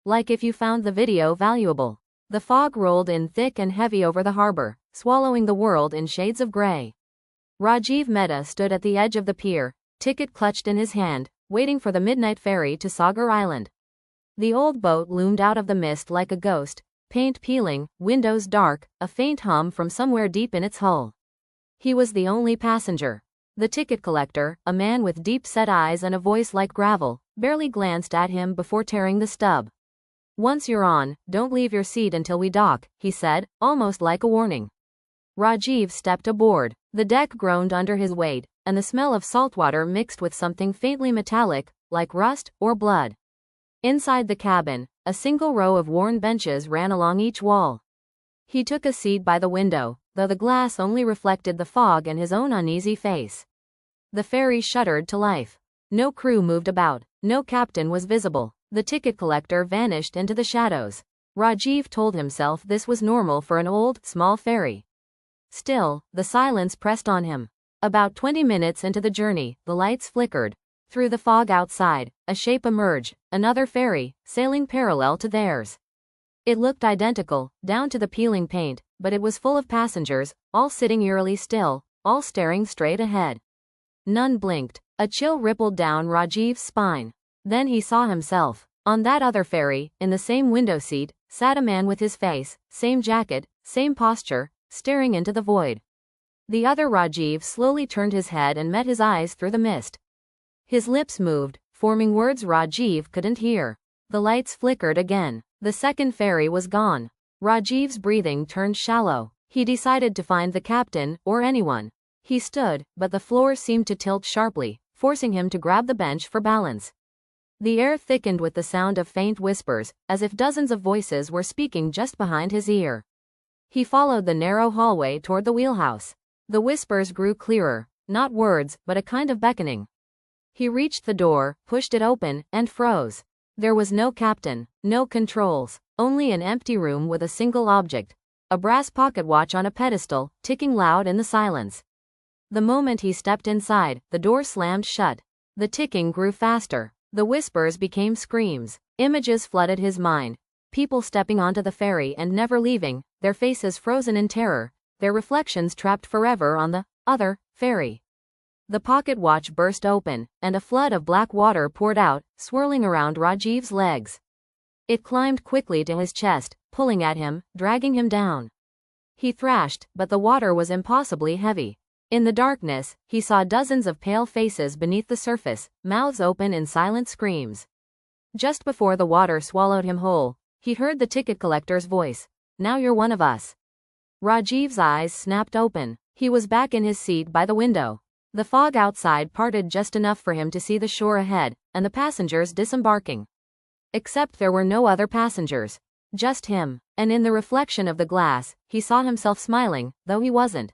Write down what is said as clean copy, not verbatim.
Like if you found the video valuable. The fog rolled in thick and heavy over the harbor, swallowing the world in shades of gray. Rajiv Mehta stood at the edge of the pier, ticket clutched in his hand, waiting for the midnight ferry to Sagar Island. The old boat loomed out of the mist like a ghost, paint peeling, windows dark, a faint hum from somewhere deep in its hull. He was the only passenger. The ticket collector, a man with deep-set eyes and a voice like gravel, barely glanced at him before tearing the stub. "Once you're on, don't leave your seat until we dock," he said, almost like a warning. Rajiv stepped aboard. The deck groaned under his weight, and the smell of saltwater mixed with something faintly metallic, like rust or blood. Inside the cabin, a single row of worn benches ran along each wall. He took a seat by the window, though the glass only reflected the fog and his own uneasy face. The ferry shuddered to life. No crew moved about, no captain was visible. The ticket collector vanished into the shadows. Rajiv told himself this was normal for an old, small ferry. Still, the silence pressed on him. About 20 minutes into the journey, the lights flickered. Through the fog outside, a shape emerged, another ferry, sailing parallel to theirs. It looked identical, down to the peeling paint, but it was full of passengers, all sitting eerily still, all staring straight ahead. None blinked. A chill rippled down Rajiv's spine. Then he saw himself. On that other ferry, in the same window seat, sat a man with his face, same jacket, same posture, staring into the void. The other Rajiv slowly turned his head and met his eyes through the mist. His lips moved, forming words Rajiv couldn't hear. The lights flickered again. The second ferry was gone. Rajiv's breathing turned shallow. He decided to find the captain, or anyone. He stood, but the floor seemed to tilt sharply, forcing him to grab the bench for balance. The air thickened with the sound of faint whispers, as if dozens of voices were speaking just behind his ear. He followed the narrow hallway toward the wheelhouse. The whispers grew clearer, not words, but a kind of beckoning. He reached the door, pushed it open, and froze. There was no captain, no controls, only an empty room with a single object, a brass pocket watch on a pedestal, ticking loud in the silence. The moment he stepped inside, the door slammed shut. The ticking grew faster. The whispers became screams. Images flooded his mind. People stepping onto the ferry and never leaving, their faces frozen in terror, their reflections trapped forever on the other ferry. The pocket watch burst open, and a flood of black water poured out, swirling around Rajiv's legs. It climbed quickly to his chest, pulling at him, dragging him down. He thrashed, but the water was impossibly heavy. In the darkness, he saw dozens of pale faces beneath the surface, mouths open in silent screams. Just before the water swallowed him whole, he heard the ticket collector's voice. "Now you're one of us." Rajiv's eyes snapped open. He was back in his seat by the window. The fog outside parted just enough for him to see the shore ahead, and the passengers disembarking. Except there were no other passengers. Just him. And in the reflection of the glass, he saw himself smiling, though he wasn't.